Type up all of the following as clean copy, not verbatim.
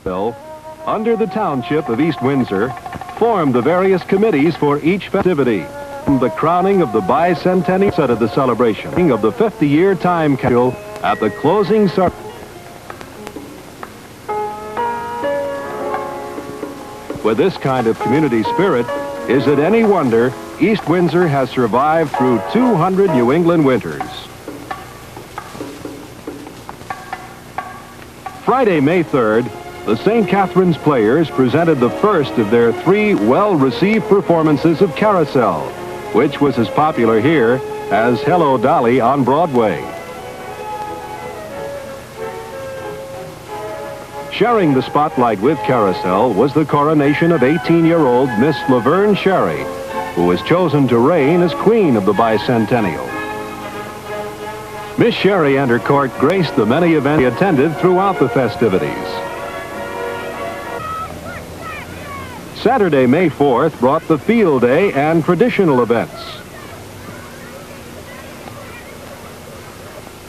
under the Township of East Windsor, formed the various committees for each festivity. The crowning of the bicentennial set of the celebration of the 50-year time capsule at the closing ceremony. With this kind of community spirit, is it any wonder East Windsor has survived through 200 New England winters? Friday, May 3rd, the St. Catherine's Players presented the first of their 3 well-received performances of Carousel, which was as popular here as Hello, Dolly on Broadway. Sharing the spotlight with Carousel was the coronation of 18-year-old Miss Laverne Sherry, who was chosen to reign as Queen of the Bicentennial. Miss Sherry and her court graced the many events attended throughout the festivities. Saturday, May 4th, brought the field day and traditional events.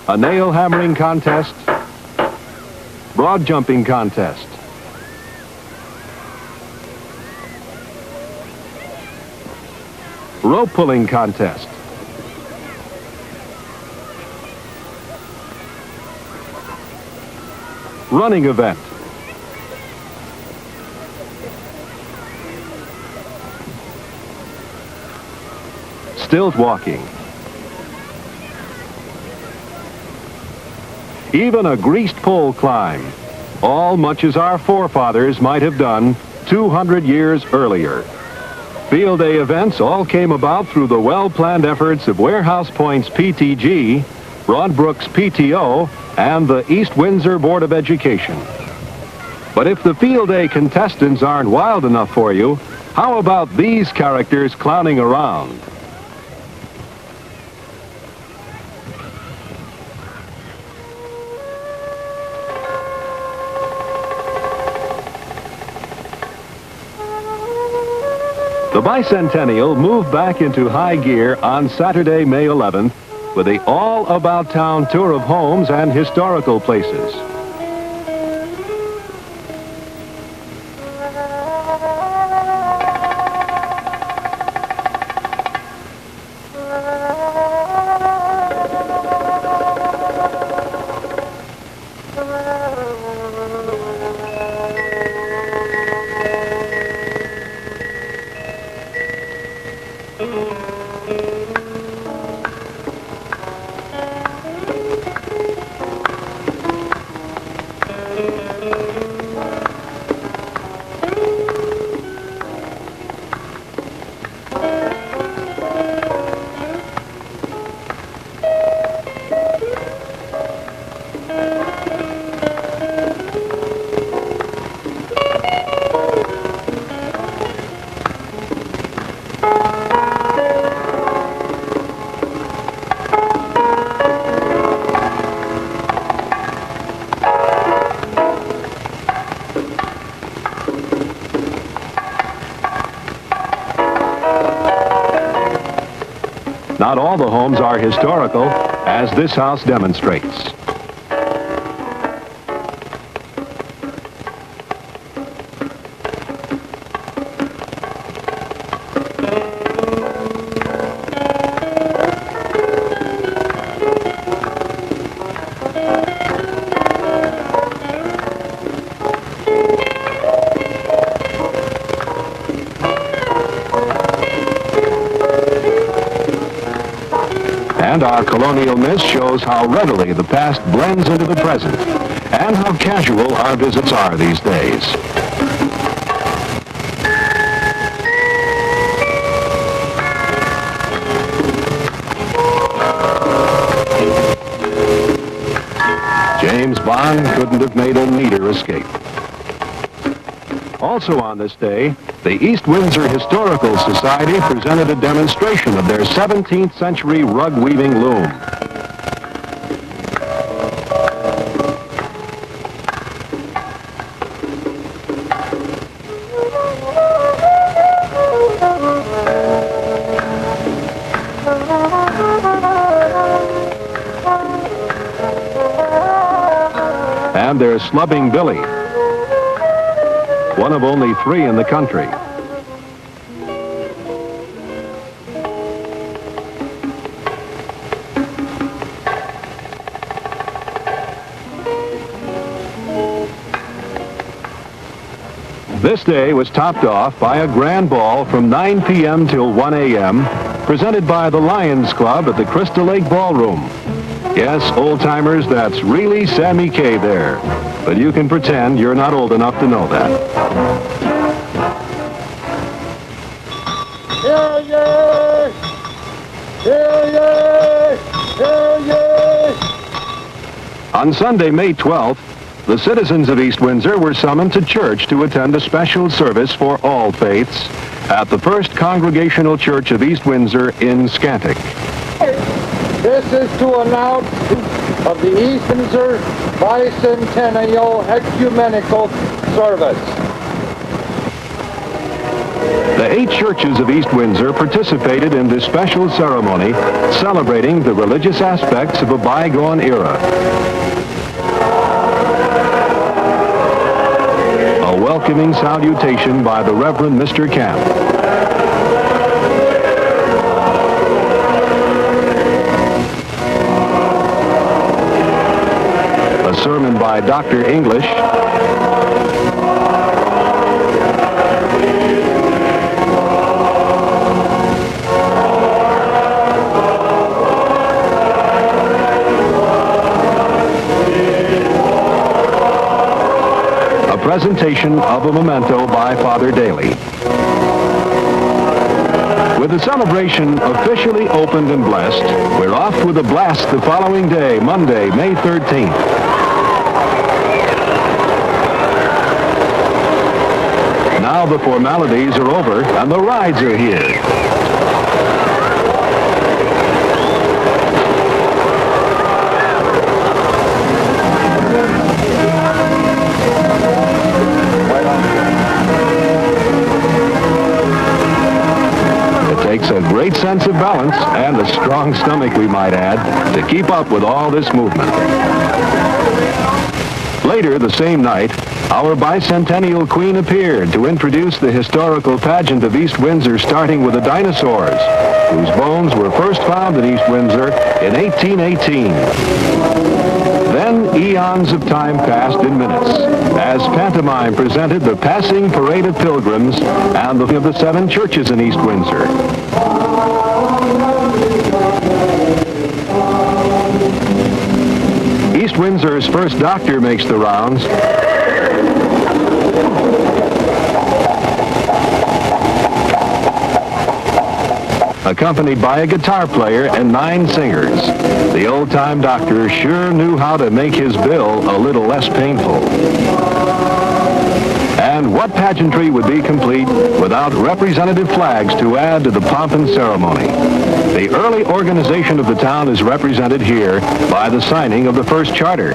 A nail hammering contest, broad jumping contest, rope pulling contest, running event, stilt walking, even a greased pole climb, all much as our forefathers might have done 200 years earlier. Field day events all came about through the well-planned efforts of Warehouse Point's PTG, Broadbrook's PTO, and the East Windsor Board of Education. But if the field day contestants aren't wild enough for you, how about these characters clowning around? The Bicentennial moved back into high gear on Saturday, May 11th, with the all-about-town tour of homes and historical places. Not all the homes are historical, as this house demonstrates. And our colonial mist shows how readily the past blends into the present, and how casual our visits are these days. James Bond couldn't have made a neater escape. Also on this day, the East Windsor Historical Society presented a demonstration of their 17th century rug weaving loom. And there's Slubbing Billy, one of only 3 in the country. This day was topped off by a grand ball from 9 p.m. till 1 a.m., presented by the Lions Club at the Crystal Lake Ballroom. Yes, old-timers, that's really Sammy Kaye there. But you can pretend you're not old enough to know that. Hear ye! Hear ye! Hear ye! On Sunday, May 12th, the citizens of East Windsor were summoned to church to attend a special service for all faiths at the First Congregational Church of East Windsor in Scantic. This is to announce of the East Windsor Bicentennial Ecumenical Service. The 8 churches of East Windsor participated in this special ceremony celebrating the religious aspects of a bygone era. A welcoming salutation by the Reverend Mr. Camp. A sermon by Dr. English. Presentation of a memento by Father Daly. With the celebration officially opened and blessed, we're off with a blast the following day, Monday, May 13th. Now the formalities are over and the rides are here. Takes a great sense of balance and a strong stomach, we might add, to keep up with all this movement. Later the same night, our bicentennial queen appeared to introduce the historical pageant of East Windsor, starting with the dinosaurs, whose bones were first found in East Windsor in 1818. Then eons of time passed in minutes as pantomime presented the passing parade of pilgrims and of the 7 churches in East Windsor. East Windsor's first doctor makes the rounds. Accompanied by a guitar player and 9 singers. The old-time doctor sure knew how to make his bill a little less painful. And what pageantry would be complete without representative flags to add to the pomp and ceremony? The early organization of the town is represented here by the signing of the first charter.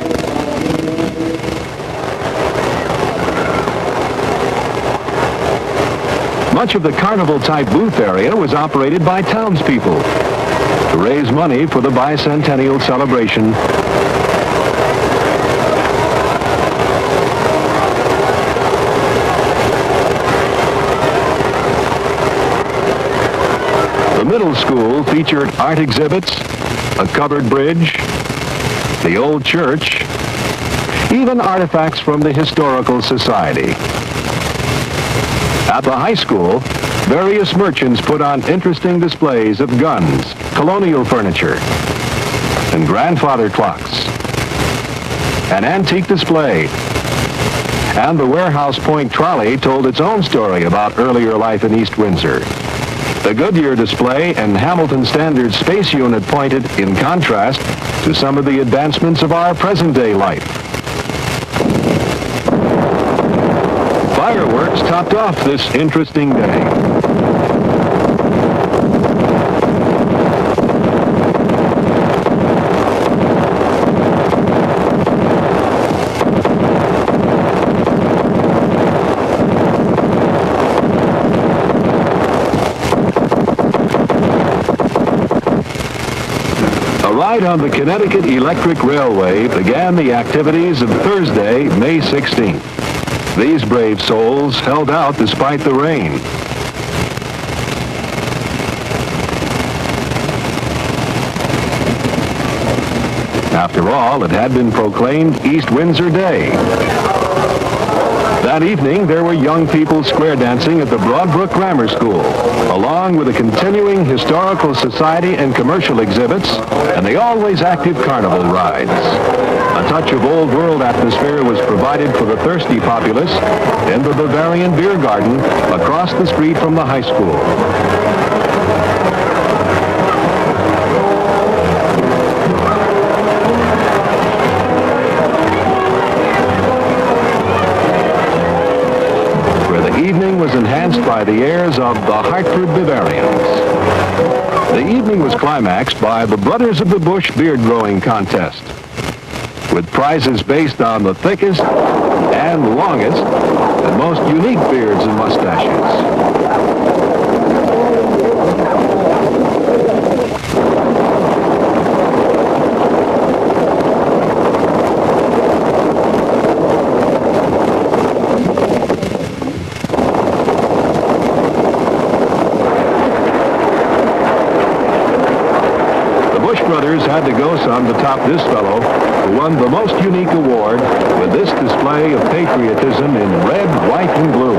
Much of the carnival-type booth area was operated by townspeople to raise money for the bicentennial celebration. The middle school featured art exhibits, a covered bridge, the old church, even artifacts from the Historical Society. At the high school, various merchants put on interesting displays of guns, colonial furniture, and grandfather clocks. An antique display. And the Warehouse Point trolley told its own story about earlier life in East Windsor. The Goodyear display and Hamilton Standard Space Unit pointed, in contrast, to some of the advancements of our present-day life. Fireworks topped off this interesting day. A ride on the Connecticut Electric Railway began the activities of Thursday, May 16th. These brave souls held out despite the rain. After all, it had been proclaimed East Windsor Day. That evening, there were young people square dancing at the Broadbrook Grammar School, along with a continuing historical society and commercial exhibits, and the always active carnival rides. A touch of old world atmosphere was provided for the thirsty populace in the Bavarian Beer Garden across the street from the high school. The evening was enhanced by the airs of the Hartford Bavarians. The evening was climaxed by the Brothers of the Bush Beard Growing Contest, with prizes based on the thickest and longest and most unique beards and mustaches. Brothers had to go some to top this fellow, who won the most unique award with this display of patriotism in red, white, and blue.